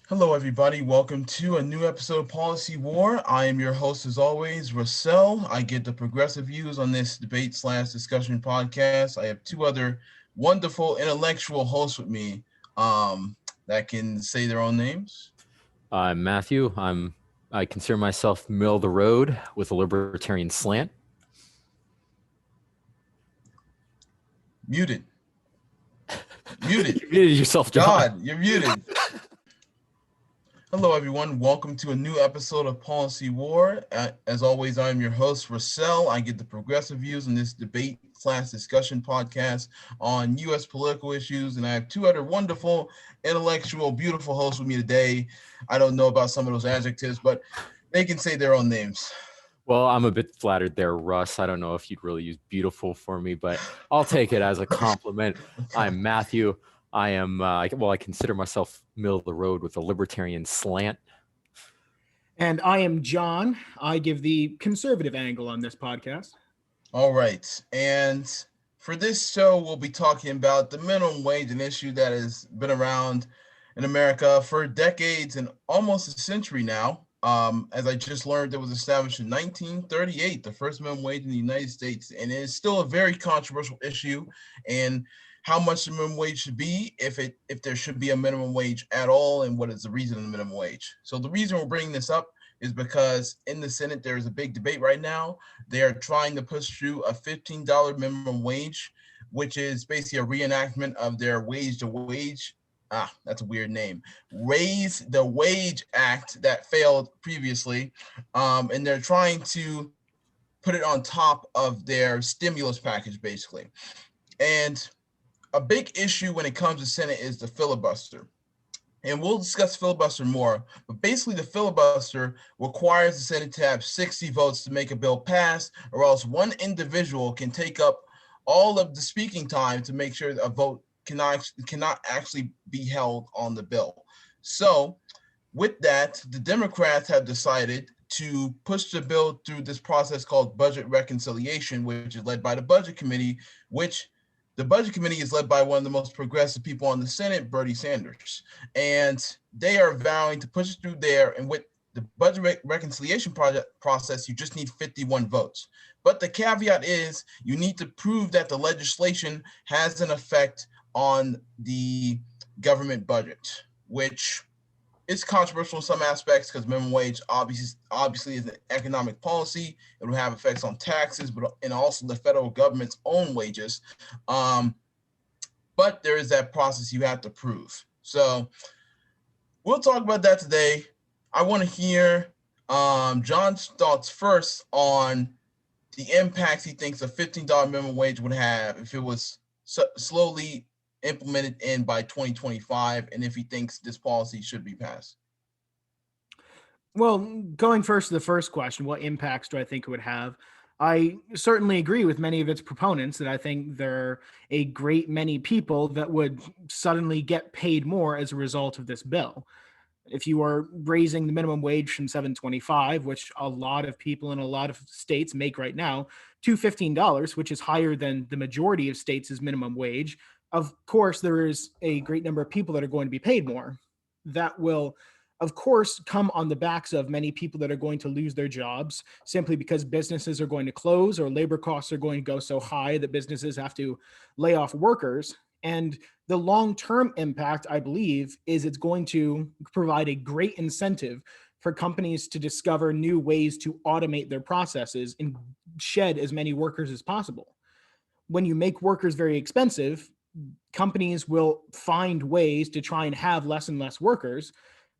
Hello, everybody. Welcome to a new episode of Policy War. I am your host, as always, Russell. I get the progressive views on this debate/discussion podcast. I have two other wonderful intellectual hosts with me that can say their own names. I'm Matthew. I consider myself middle of the road with a libertarian slant. Muted. Muted. You muted yourself, John. God, you're muted. Hello, everyone. Welcome to a new episode of Policy War. As always, I'm your host, Russell. I get the progressive views on this debate/discussion podcast on U.S. political issues, and I have two other wonderful, intellectual, beautiful hosts with me today. I don't know about some of those adjectives, but they can say their own names. Well, I'm a bit flattered there, Russ. I don't know if you'd really use beautiful for me, but I'll take it as a compliment. I'm Matthew. I am, I consider myself middle of the road with a libertarian slant. And I am John. I give the conservative angle on this podcast. All right. And for this show, we'll be talking about the minimum wage, an issue that has been around in America for decades and almost a century now. As I just learned, it was established in 1938, the first minimum wage in the United States, and it is still a very controversial issue. And how much the minimum wage should be, if there should be a minimum wage at all, and what is the reason of the minimum wage. So the reason we're bringing this up is because in the Senate, there is a big debate right now. They are trying to push through a $15 minimum wage, which is basically a reenactment of their wage to wage. That's a weird name. Raise the Wage Act that failed previously. And they're trying to put it on top of their stimulus package, basically. And a big issue when it comes to Senate is the filibuster. And we'll discuss filibuster more, but basically the filibuster requires the Senate to have 60 votes to make a bill pass, or else one individual can take up all of the speaking time to make sure that a vote cannot actually be held on the bill. So with that, the Democrats have decided to push the bill through this process called budget reconciliation, which is led by the Budget Committee, which the Budget Committee is led by one of the most progressive people on the Senate, Bernie Sanders. And they are vowing to push it through there. And with the budget reconciliation process, you just need 51 votes. But the caveat is you need to prove that the legislation has an effect on the government budget, which is controversial in some aspects because minimum wage obviously is an economic policy. It will have effects on taxes, and also the federal government's own wages. But there is that process you have to prove. So we'll talk about that today. I want to hear John's thoughts first on the impacts he thinks a $15 minimum wage would have if it was slowly implemented in by 2025, and if he thinks this policy should be passed. Well, going first to the first question, what impacts do I think it would have? I certainly agree with many of its proponents that I think there are a great many people that would suddenly get paid more as a result of this bill. If you are raising the minimum wage from $7.25, which a lot of people in a lot of states make right now, to $15, which is higher than the majority of states' minimum wage, of course, there is a great number of people that are going to be paid more. That will, of course, come on the backs of many people that are going to lose their jobs simply because businesses are going to close or labor costs are going to go so high that businesses have to lay off workers. And the long-term impact, I believe, is it's going to provide a great incentive for companies to discover new ways to automate their processes and shed as many workers as possible. When you make workers very expensive, companies will find ways to try and have less and less workers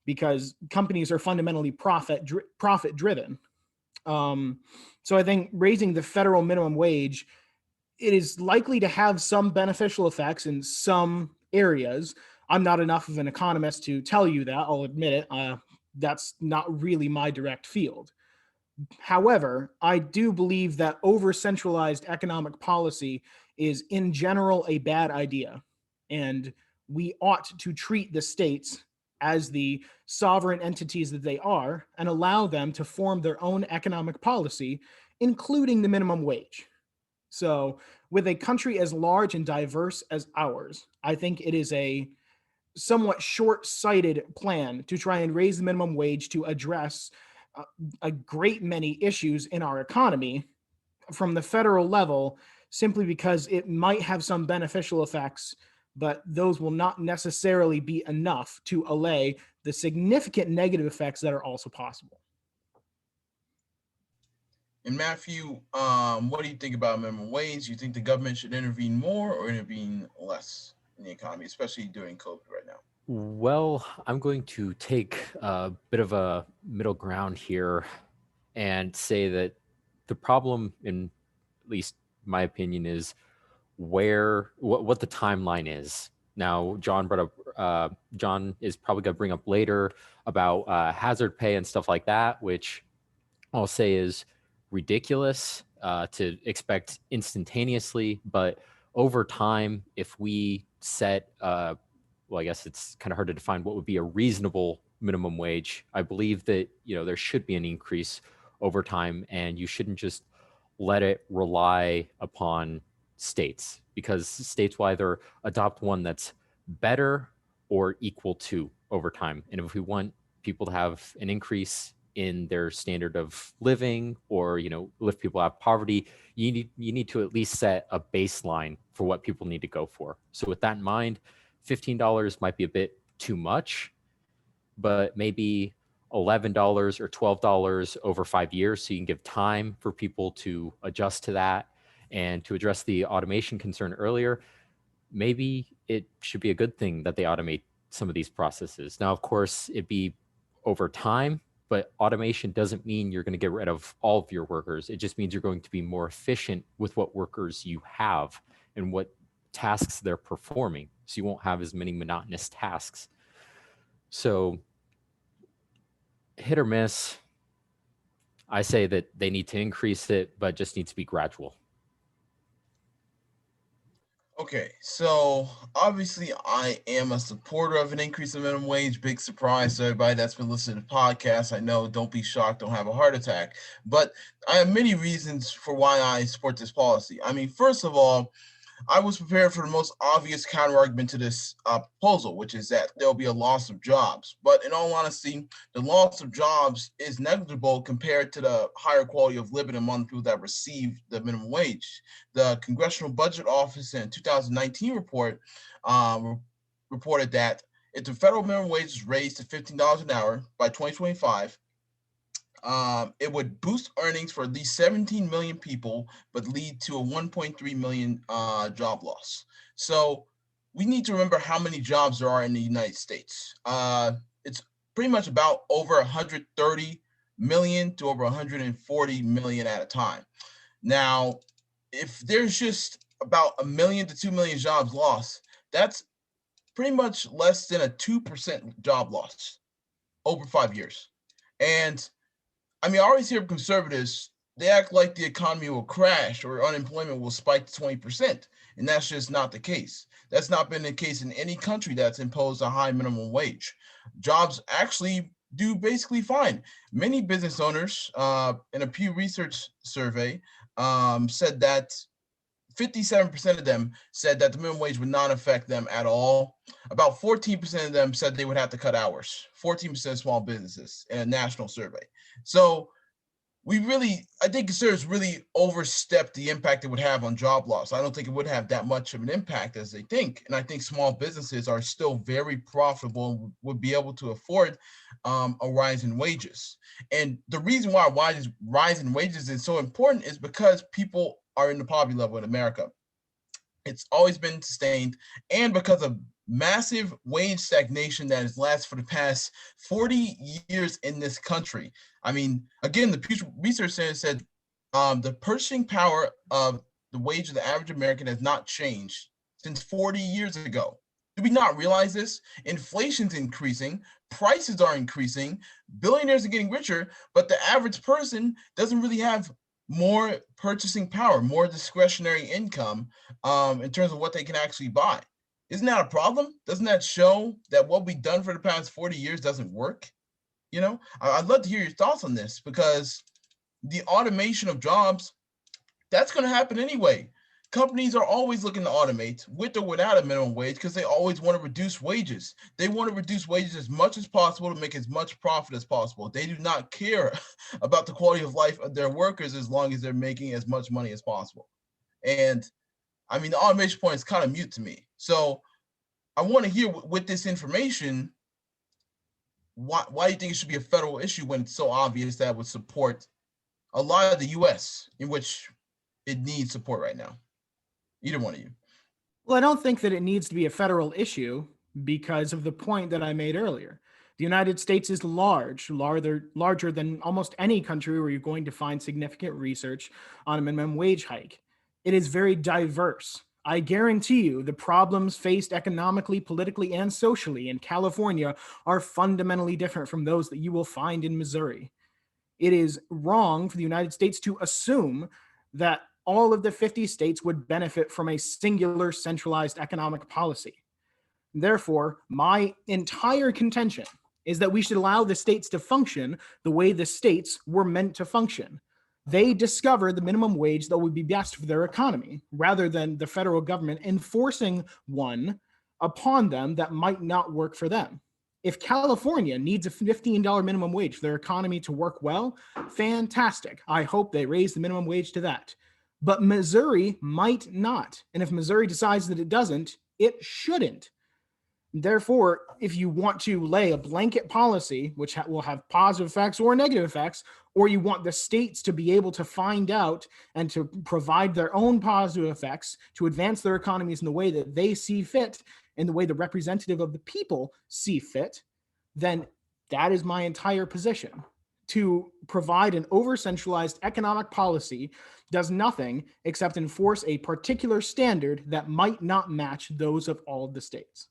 because companies are fundamentally profit driven. So I think raising the federal minimum wage, it is likely to have some beneficial effects in some areas. I'm not enough of an economist to tell you that, I'll admit it. That's not really my direct field. However, I do believe that over-centralized economic policy is in general a bad idea, and we ought to treat the states as the sovereign entities that they are and allow them to form their own economic policy, including the minimum wage. So with a country as large and diverse as ours, I think it is a somewhat short-sighted plan to try and raise the minimum wage to address a great many issues in our economy from the federal level, simply because it might have some beneficial effects, but those will not necessarily be enough to allay the significant negative effects that are also possible. And Matthew, what do you think about minimum wage? You think the government should intervene more or intervene less in the economy, especially during COVID right now? Well, I'm going to take a bit of a middle ground here and say that the problem, in at least my opinion, is what the timeline is. Now, John brought up, John is probably going to bring up later about hazard pay and stuff like that, which I'll say is ridiculous to expect instantaneously. But over time, if we set, well, I guess it's kind of hard to define what would be a reasonable minimum wage. I believe that there should be an increase over time, and you shouldn't just let it rely upon states, because states will either adopt one that's better or equal to over time. And if we want people to have an increase in their standard of living, or lift people out of poverty, you need to at least set a baseline for what people need to go for. So with that in mind, $15 might be a bit too much, but maybe $11 or $12 over 5 years, so you can give time for people to adjust to that. And to address the automation concern earlier, maybe it should be a good thing that they automate some of these processes. Now, of course, it'd be over time, but automation doesn't mean you're going to get rid of all of your workers. It just means you're going to be more efficient with what workers you have and what tasks they're performing. So you won't have as many monotonous tasks. So hit or miss, I say that they need to increase it, but just needs to be gradual. Okay, so obviously I am a supporter of an increase in minimum wage. Big surprise to everybody that's been listening to podcasts. I know, don't be shocked, don't have a heart attack. But I have many reasons for why I support this policy. I mean, first of all, I was prepared for the most obvious counterargument to this proposal, which is that there'll be a loss of jobs. But in all honesty, the loss of jobs is negligible compared to the higher quality of living among people that receive the minimum wage. The Congressional Budget Office in a 2019 report reported that if the federal minimum wage is raised to $15 an hour by 2025, it would boost earnings for at least 17 million people, but lead to a 1.3 million job loss. So we need to remember how many jobs there are in the United States. It's pretty much about over 130 million to over 140 million at a time. Now, if there's just about 1 million to 2 million jobs lost, that's pretty much less than a 2% job loss over 5 years. And I mean, I always hear conservatives, they act like the economy will crash or unemployment will spike to 20%. And that's just not the case. That's not been the case in any country that's imposed a high minimum wage. Jobs actually do basically fine. Many business owners in a Pew Research survey said that 57% of them said that the minimum wage would not affect them at all. About 14% of them said they would have to cut hours. 14% of small businesses in a national survey. So I think conservatives really overstepped the impact it would have on job loss. I don't think it would have that much of an impact as they think. And I think small businesses are still very profitable and would be able to afford a rise in wages. And the reason why rise in wages is so important is because people are in the poverty level in America. It's always been sustained, and because of massive wage stagnation that has lasted for the past 40 years in this country. I mean, again, the Pew Research Center said the purchasing power of the wage of the average American has not changed since 40 years ago. Do we not realize this? Inflation's increasing, prices are increasing, billionaires are getting richer, but the average person doesn't really have more purchasing power, more discretionary income in terms of what they can actually buy. Isn't that a problem? Doesn't that show that what we've done for the past 40 years doesn't work? I'd love to hear your thoughts on this, because the automation of jobs, that's going to happen anyway. Companies are always looking to automate with or without a minimum wage because they always want to reduce wages. They want to reduce wages as much as possible to make as much profit as possible. They do not care about the quality of life of their workers as long as they're making as much money as possible. And I mean, the automation point is kind of mute to me. So I want to hear with this information, why do you think it should be a federal issue when it's so obvious that would support a lot of the U.S. in which it needs support right now? Either one of you. Well, I don't think that it needs to be a federal issue because of the point that I made earlier. The United States is larger than almost any country where you're going to find significant research on a minimum wage hike. It is very diverse. I guarantee you the problems faced economically, politically, and socially in California are fundamentally different from those that you will find in Missouri. It is wrong for the United States to assume that all of the 50 states would benefit from a singular centralized economic policy. Therefore, my entire contention is that we should allow the states to function the way the states were meant to function. They discover the minimum wage that would be best for their economy, rather than the federal government enforcing one upon them that might not work for them. If California needs a $15 minimum wage for their economy to work well, fantastic. I hope they raise the minimum wage to that. But Missouri might not. And if Missouri decides that it doesn't, it shouldn't. Therefore, if you want to lay a blanket policy, which will have positive effects or negative effects, or you want the states to be able to find out and to provide their own positive effects to advance their economies in the way that they see fit, in the way the representative of the people see fit, then that is my entire position. To provide an over-centralized economic policy does nothing except enforce a particular standard that might not match those of all the states.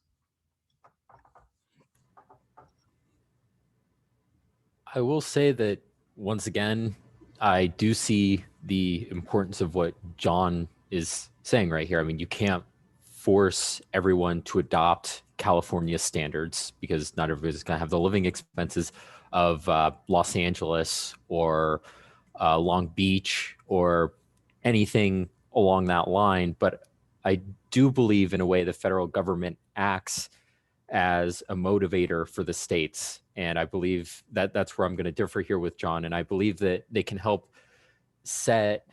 I will say that once again, I do see the importance of what John is saying right here. I mean, you can't force everyone to adopt California standards because not everybody's going to have the living expenses of Los Angeles or Long Beach or anything along that line. But I do believe in a way the federal government acts as a motivator for the states. And I believe that that's where I'm going to differ here with John. And I believe that they can help set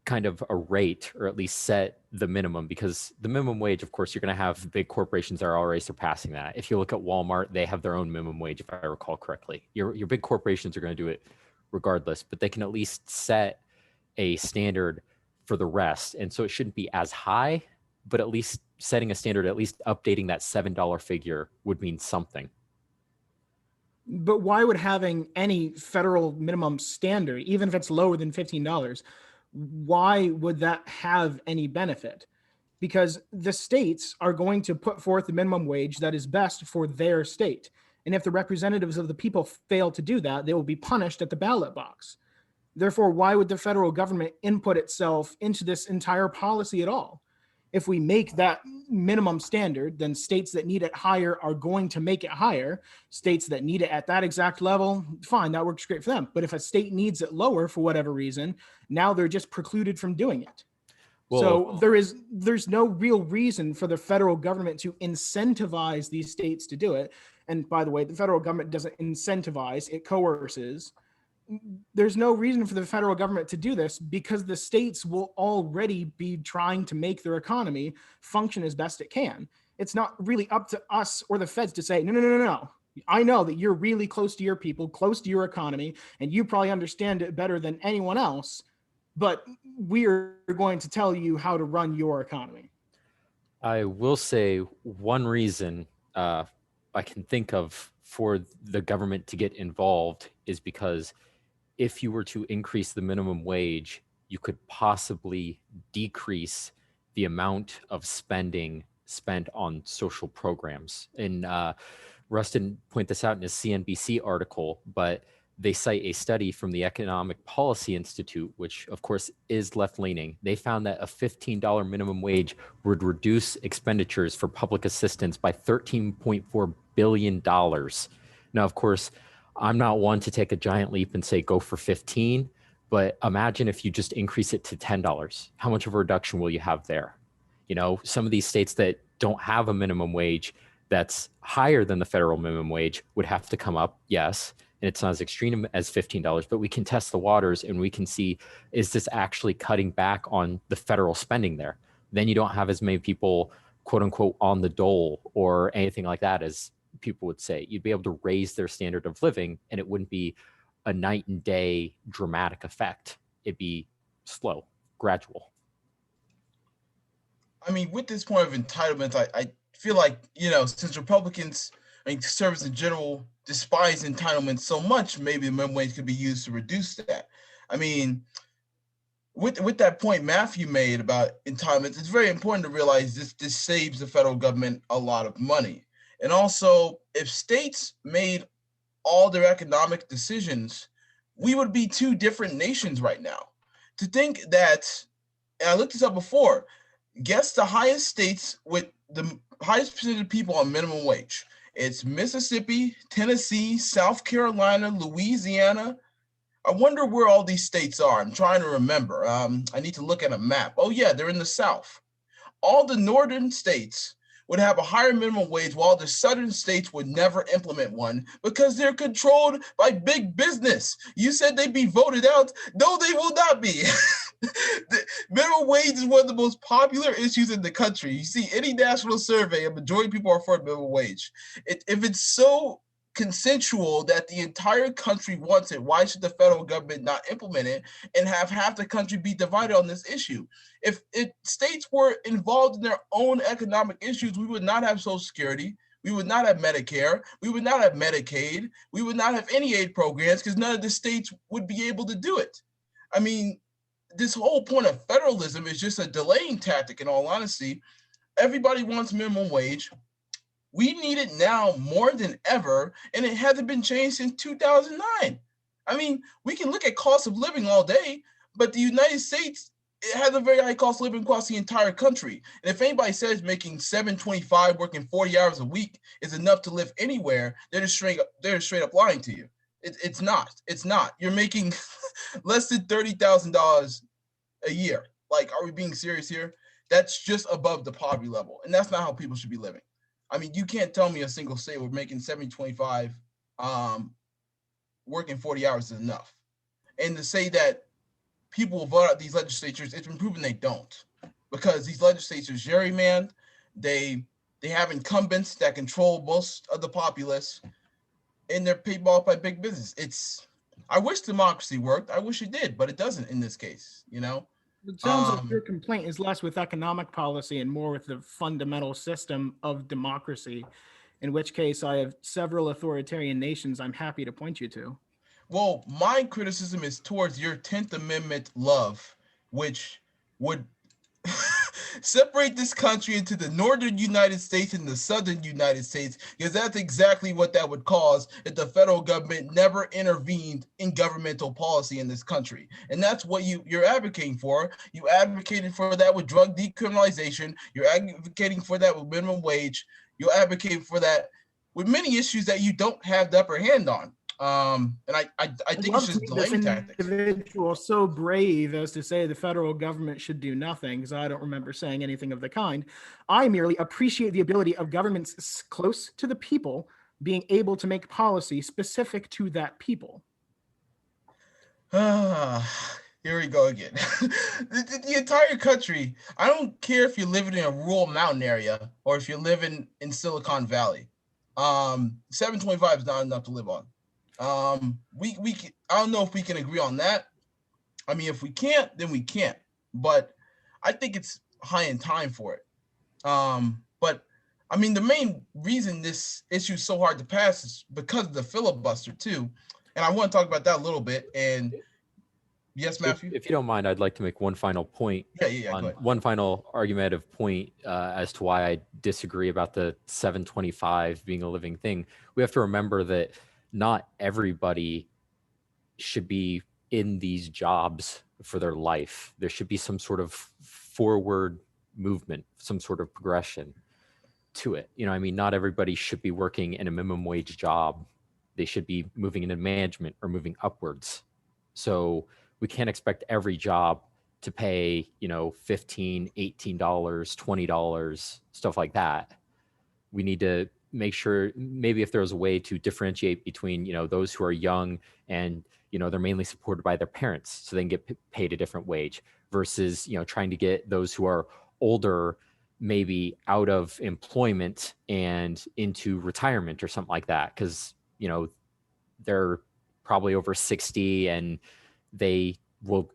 kind of a rate, or at least set the minimum, because the minimum wage, of course, you're going to have big corporations that are already surpassing that. If you look at Walmart, they have their own minimum wage, if I recall correctly. Your big corporations are going to do it regardless, but they can at least set a standard for the rest. And so it shouldn't be as high, but at least setting a standard, at least updating that $7 figure would mean something. But why would having any federal minimum standard, even if it's lower than $15, why would that have any benefit? Because the states are going to put forth the minimum wage that is best for their state. And if the representatives of the people fail to do that, they will be punished at the ballot box. Therefore, why would the federal government input itself into this entire policy at all? If we make that minimum standard, then states that need it higher are going to make it higher. States that need it at that exact level, fine, that works great for them. But if a state needs it lower for whatever reason, now they're just precluded from doing it. So there's no real reason for the federal government to incentivize these states to do it. And by the way, the federal government doesn't incentivize, it coerces. There's no reason for the federal government to do this because the states will already be trying to make their economy function as best it can. It's not really up to us or the feds to say, no. I know that you're really close to your people, close to your economy, and you probably understand it better than anyone else, but we are going to tell you how to run your economy. I will say one reason I can think of for the government to get involved is because if you were to increase the minimum wage, you could possibly decrease the amount of spending spent on social programs. And Russ didn't point this out in his CNBC article, but they cite a study from the Economic Policy Institute, which of course is left-leaning. They found that a $15 minimum wage would reduce expenditures for public assistance by $13.4 billion. Now, of course, I'm not one to take a giant leap and say go for 15, But imagine if you just increase it to $10. How much of a reduction will you have there? You know, some of these states that don't have a minimum wage that's higher than the federal minimum wage would have to come up, yes. And it's not as extreme as $15, but we can test the waters and we can see, is this actually cutting back on the federal spending there? Then you don't have as many people, quote unquote, on the dole or anything like that, as people would say. You'd be able to raise their standard of living and it wouldn't be a night and day dramatic effect. It'd be slow, gradual. I mean, with this point of entitlement, I feel like, since Republicans, I mean, conservatives in general, despise entitlement so much, maybe the minimum wage could be used to reduce that. I mean, with that point Matthew made about entitlements, it's very important to realize this saves the federal government a lot of money. And also, if states made all their economic decisions, we would be two different nations right now. To think that, and I looked this up before, guess the highest states with the highest percentage of people on minimum wage. It's Mississippi, Tennessee, South Carolina, Louisiana. I wonder where all these states are. I'm trying to remember. I need to look at a map. Oh, yeah, they're in the South. All the northern states would have a higher minimum wage, while the southern states would never implement one because they're controlled by big business. You said they'd be voted out. No, they will not be. The minimum wage is one of the most popular issues in the country. You see any national survey, a majority of people are for minimum wage. If it's so consensual that the entire country wants it, why should the federal government not implement it and have half the country be divided on this issue? If states were involved in their own economic issues, we would not have Social Security. We would not have Medicare. We would not have Medicaid. We would not have any aid programs because none of the states would be able to do it. I mean, this whole point of federalism is just a delaying tactic, in all honesty. Everybody wants minimum wage. We need it now more than ever, and it hasn't been changed since 2009. I mean, we can look at cost of living all day, but the United States, it has a very high cost of living across the entire country. And if anybody says making $7.25, working 40 hours a week is enough to live anywhere, they're just straight up lying to you. It's not. It's not. You're making less than $30,000 a year. Like, are we being serious here? That's just above the poverty level, and that's not how people should be living. I mean, you can't tell me a single state we're making 725, working 40 hours is enough. And to say that people will vote out these legislatures, it's been proven they don't, because these legislatures gerrymander. They have incumbents that control most of the populace, and they're paid off by big business. I wish democracy worked. I wish it did, but it doesn't in this case. It sounds like your complaint is less with economic policy and more with the fundamental system of democracy, in which case I have several authoritarian nations I'm happy to point you to. Well, my criticism is towards your 10th Amendment love, which would separate this country into the northern United States and the southern United States, because that's exactly what that would cause if the federal government never intervened in governmental policy in this country. And that's what you're advocating for. You advocated for that with drug decriminalization. You're advocating for that with minimum wage. You're advocating for that with many issues that you don't have the upper hand on. And I think it's just delaying tactics. Individual so brave as to say the federal government should do nothing, because I don't remember saying anything of the kind. I merely appreciate the ability of governments close to the people being able to make policy specific to that people. Here we go again. The entire country, I don't care if you're living in a rural mountain area or if you're living in Silicon Valley. 725 is not enough to live on. We I don't know if we can agree on that. I mean, if we can't, then we can't. But I think it's high in time for it. But I mean, the main reason this issue is so hard to pass is because of the filibuster too. And I want to talk about that a little bit. And yes, Matthew. If you don't mind, I'd like to make one final point. Yeah. On one final argumentative point as to why I disagree about the 725 being a living thing. We have to remember that not everybody should be in these jobs for their life. There should be some sort of forward movement, some sort of progression to it. I mean, not everybody should be working in a minimum wage job. They should be moving into management or moving upwards. So we can't expect every job to pay, you know, $15, $18, $20, stuff like that. We need to make sure maybe if there's a way to differentiate between, you know, those who are young and, you know, they're mainly supported by their parents, so they can get paid a different wage versus, you know, trying to get those who are older maybe out of employment and into retirement or something like that, because, you know, they're probably over 60 and they will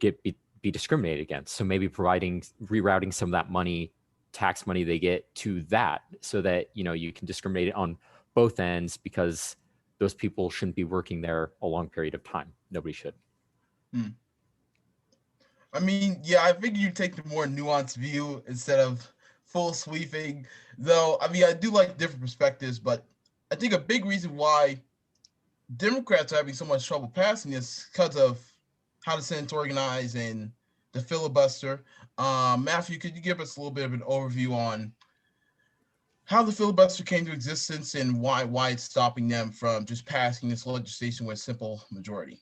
be discriminated against. So maybe rerouting some of that money, tax money they get to that, so that, you know, you can discriminate on both ends, because those people shouldn't be working there a long period of time. Nobody should. Hmm. I mean, yeah, I figured you take the more nuanced view instead of full sweeping. Though, I mean, I do like different perspectives, but I think a big reason why Democrats are having so much trouble passing this because of how the Senate's organized and the filibuster. Matthew, could you give us a little bit of an overview on how the filibuster came to existence and why it's stopping them from just passing this legislation with a simple majority?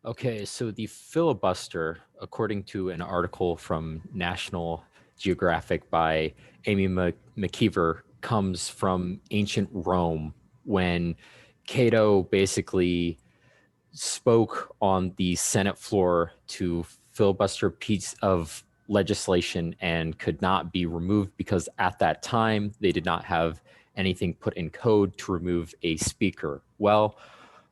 Okay, so the filibuster, according to an article from National Geographic by Amy McKeever, comes from ancient Rome, when Cato basically spoke on the Senate floor to filibuster a piece of legislation and could not be removed, because at that time they did not have anything put in code to remove a speaker. Well,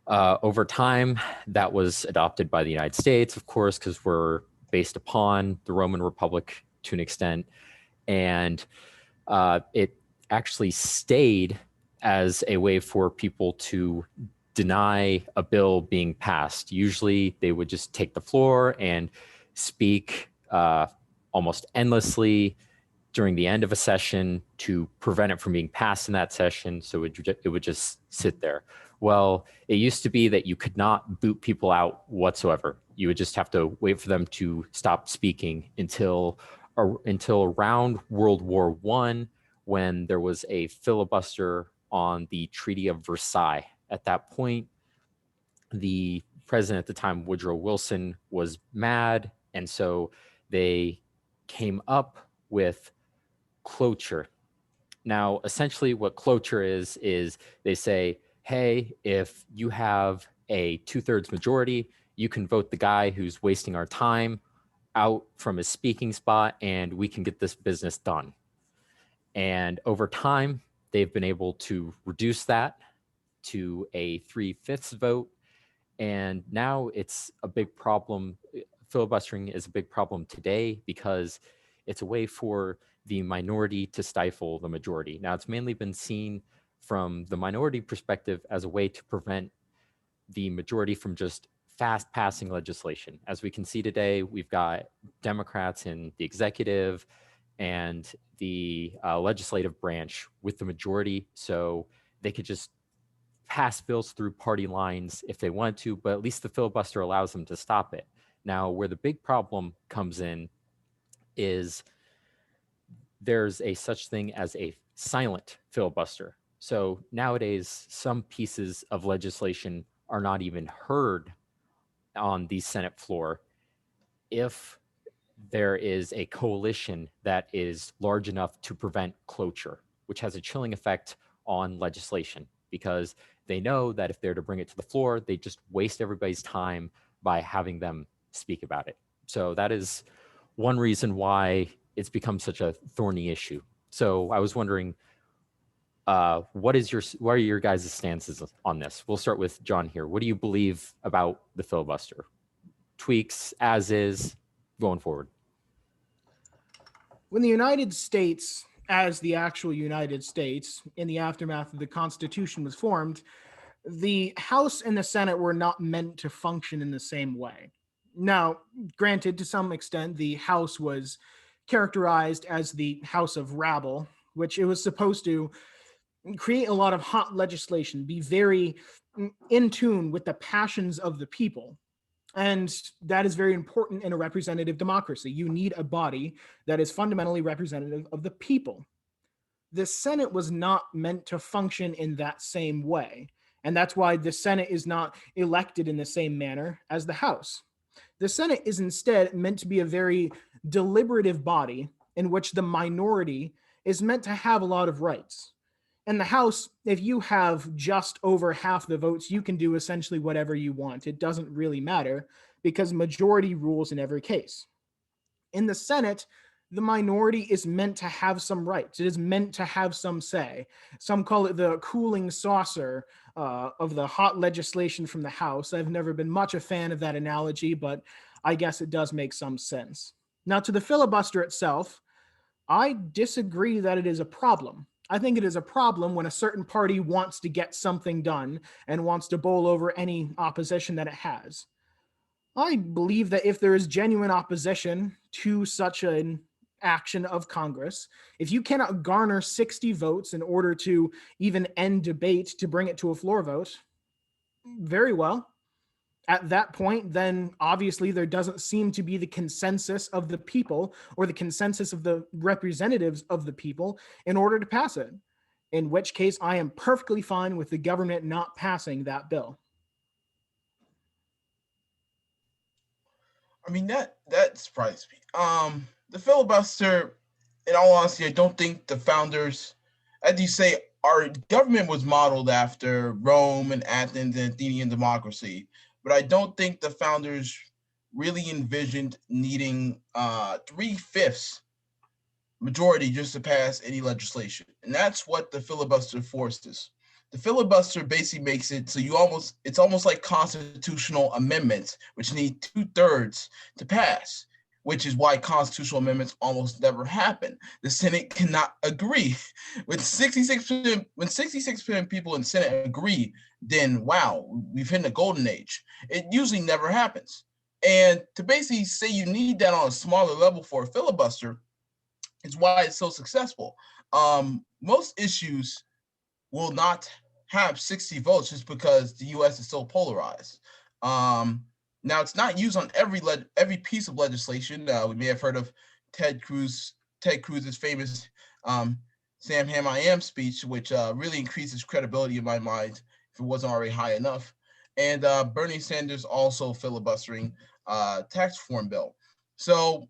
over time, that was adopted by the United States, of course, because we're based upon the Roman Republic to an extent. And it actually stayed as a way for people to deny a bill being passed. Usually they would just take the floor and speak almost endlessly during the end of a session to prevent it from being passed in that session. So it would just sit there. Well, it used to be that you could not boot people out whatsoever. You would just have to wait for them to stop speaking until around World War One, when there was a filibuster on the Treaty of Versailles. At that point, the president at the time, Woodrow Wilson, was mad, and so they came up with cloture. Now, essentially, what cloture is they say, hey, if you have a 2/3 majority, you can vote the guy who's wasting our time out from his speaking spot, and we can get this business done. And over time, they've been able to reduce that to a 3/5 vote. And now it's a big problem. Filibustering is a big problem today because it's a way for the minority to stifle the majority. Now, it's mainly been seen from the minority perspective as a way to prevent the majority from just fast passing legislation. As we can see today, we've got Democrats in the executive and the legislative branch with the majority, so they could just pass bills through party lines if they want to, but at least the filibuster allows them to stop it. Now, where the big problem comes in is there's a such thing as a silent filibuster. So nowadays, some pieces of legislation are not even heard on the Senate floor if there is a coalition that is large enough to prevent cloture, which has a chilling effect on legislation, because they know that if they're to bring it to the floor, they just waste everybody's time by having them speak about it. So that is one reason why it's become such a thorny issue. So I was wondering, what are your guys' stances on this? We'll start with John here. What do you believe about the filibuster? Tweaks, as is, going forward? When the United States, as the actual United States, in the aftermath of the Constitution was formed, the House and the Senate were not meant to function in the same way. Now, granted, to some extent, the House was characterized as the House of Rabble, which it was supposed to create a lot of hot legislation, be very in tune with the passions of the people. And that is very important in a representative democracy. You need a body that is fundamentally representative of the people. The Senate was not meant to function in that same way. And that's why the Senate is not elected in the same manner as the House. The Senate is instead meant to be a very deliberative body in which the minority is meant to have a lot of rights. In the House, if you have just over half the votes, you can do essentially whatever you want. It doesn't really matter because majority rules in every case. In the Senate, the minority is meant to have some rights. It is meant to have some say. Some call it the cooling saucer of the hot legislation from the House. I've never been much a fan of that analogy, but I guess it does make some sense. Now, to the filibuster itself, I disagree that it is a problem. I think it is a problem when a certain party wants to get something done and wants to bowl over any opposition that it has. I believe that if there is genuine opposition to such an action of Congress, if you cannot garner 60 votes in order to even end debate to bring it to a floor vote, very well. At that point, then obviously there doesn't seem to be the consensus of the people or the consensus of the representatives of the people in order to pass it. In which case, I am perfectly fine with the government not passing that bill. I mean that surprised me. The filibuster, in all honesty, I don't think the founders, as you say, our government was modeled after Rome and Athens and Athenian democracy, but I don't think the founders really envisioned needing 3/5 majority just to pass any legislation, and that's what the filibuster forces. The filibuster basically makes it so it's almost like constitutional amendments, which need 2/3 to pass, which is why constitutional amendments almost never happen. The Senate cannot agree. When 66% of people in the Senate agree, then wow, we've hit a golden age. It usually never happens. And to basically say you need that on a smaller level for a filibuster is why it's so successful. Most issues will not have 60 votes just because the U.S. is so polarized. Now, it's not used on every piece of legislation. We may have heard of Ted Cruz's famous "Sam Ham I Am" speech, which really increases credibility in my mind if it wasn't already high enough. And Bernie Sanders also filibustering tax reform bill. So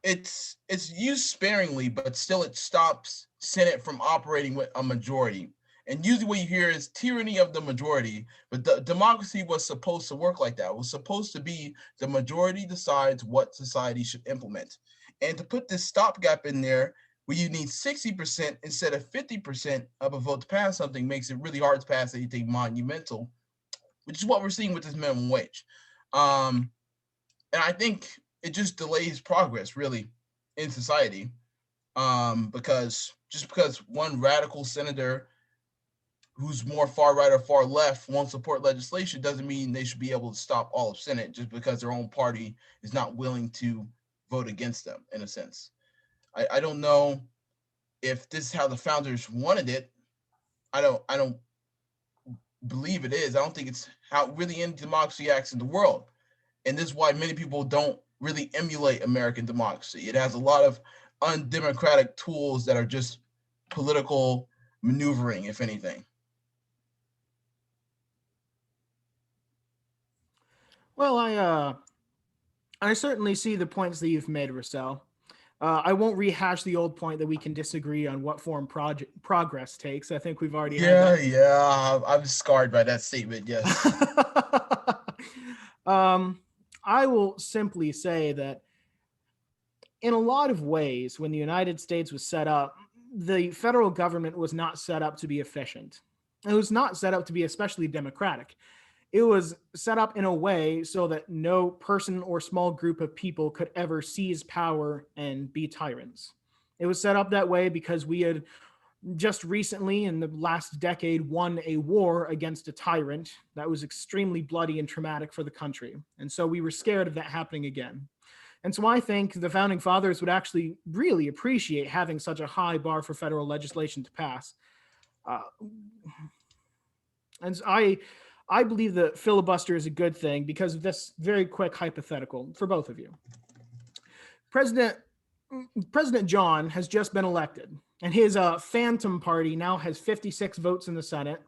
it's used sparingly, but still it stops Senate from operating with a majority. And usually what you hear is tyranny of the majority, but the democracy was supposed to work like that. It was supposed to be the majority decides what society should implement. And to put this stopgap in there where you need 60% instead of 50% of a vote to pass something makes it really hard to pass anything monumental, which is what we're seeing with this minimum wage. And I think it just delays progress really in society, because one radical senator who's more far right or far left won't support legislation doesn't mean they should be able to stop all of Senate just because their own party is not willing to vote against them. In a sense, I don't know if this is how the founders wanted it. I don't believe it is. I don't think it's how really any democracy acts in the world. And this is why many people don't really emulate American democracy. It has a lot of undemocratic tools that are just political maneuvering, if anything. Well, I certainly see the points that you've made, Russell. I won't rehash the old point that we can disagree on what form progress takes. I think we've already had Yeah, that. yeah. I'm scarred by that statement. Yes. um, I will simply say that in a lot of ways, when the United States was set up, the federal government was not set up to be efficient. It was not set up to be especially democratic. It was set up in a way so that no person or small group of people could ever seize power and be tyrants. It was set up that way because we had just recently, in the last decade, won a war against a tyrant that was extremely bloody and traumatic for the country. And so we were scared of that happening again. And so I think the founding fathers would actually really appreciate having such a high bar for federal legislation to pass. Uh, and I believe that filibuster is a good thing because of this very quick hypothetical for both of you. President President John has just been elected, and his Phantom Party now has 56 votes in the Senate.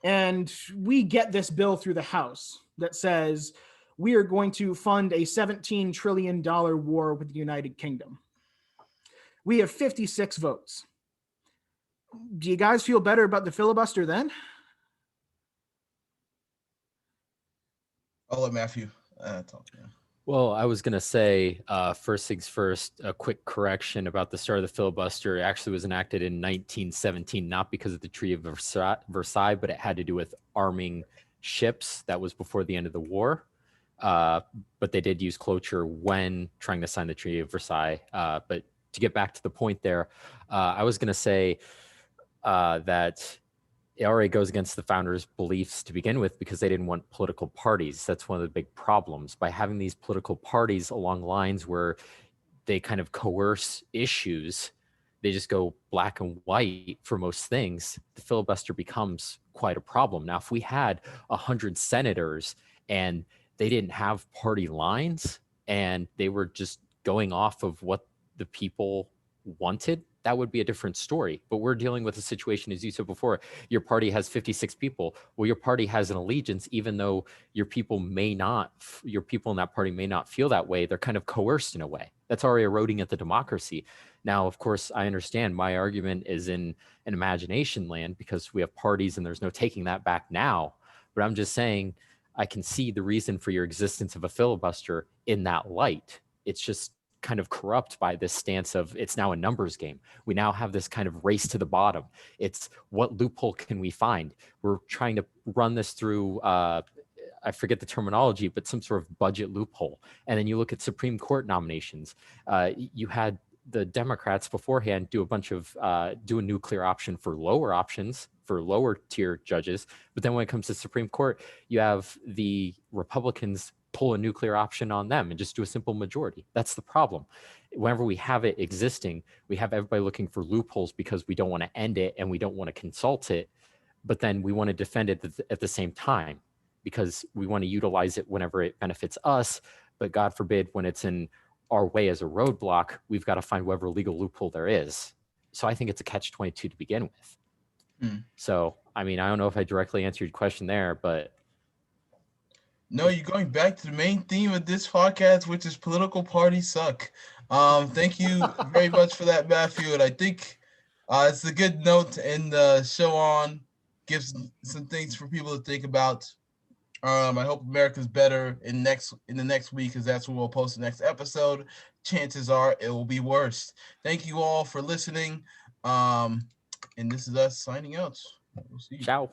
And we get this bill through the House that says we are going to fund a $17 trillion war with the United Kingdom. We have 56 votes. Do you guys feel better about the filibuster then? I'll let Matthew talk. Yeah. Well, I was going to say, first things first, a quick correction about the start of the filibuster. It actually was enacted in 1917, not because of the Treaty of Versailles, but it had to do with arming ships. That was before the end of the war. But they did use cloture when trying to sign the Treaty of Versailles. But to get back to the point there, I was going to say that it already goes against the founders' beliefs to begin with because they didn't want political parties. That's one of the big problems. By having these political parties along lines where they kind of coerce issues, they just go black and white for most things, the filibuster becomes quite a problem. Now, if we had 100 senators and they didn't have party lines and they were just going off of what the people wanted, that would be a different story. But we're dealing with a situation, as you said before, your party has 56 people. Well, your party has an allegiance, even though your people in that party may not feel that way. They're kind of coerced in a way. That's already eroding at the democracy. Now, of course, I understand my argument is in an imagination land because we have parties and there's no taking that back now. But I'm just saying I can see the reason for your existence of a filibuster in that light. It's just kind of corrupt by this stance of it's now a numbers game. We now have this kind of race to the bottom. It's what loophole can we find? We're trying to run this through, I forget the terminology, but some sort of budget loophole. And then you look at Supreme Court nominations. You had the Democrats beforehand do a bunch of, do a nuclear option for lower options, for lower tier judges. But then when it comes to Supreme Court, you have the Republicans pull a nuclear option on them and just do a simple majority. That's the problem. Whenever we have it existing, we have everybody looking for loopholes because we don't want to end it and we don't want to consult it, but then we want to defend it at the same time because we want to utilize it whenever it benefits us. But God forbid, when it's in our way as a roadblock, we've got to find whatever legal loophole there is. So I think it's a catch-22 to begin with. So, I mean, I don't know if I directly answered your question there, but no, you're going back to the main theme of this podcast, which is political parties suck. Thank you very much for that, Matthew. And I think it's a good note to end the show on. Gives some things for people to think about. I hope America's better in the next week, because that's when we'll post the next episode. Chances are it will be worse. Thank you all for listening. And this is us signing out. We'll see you. Ciao.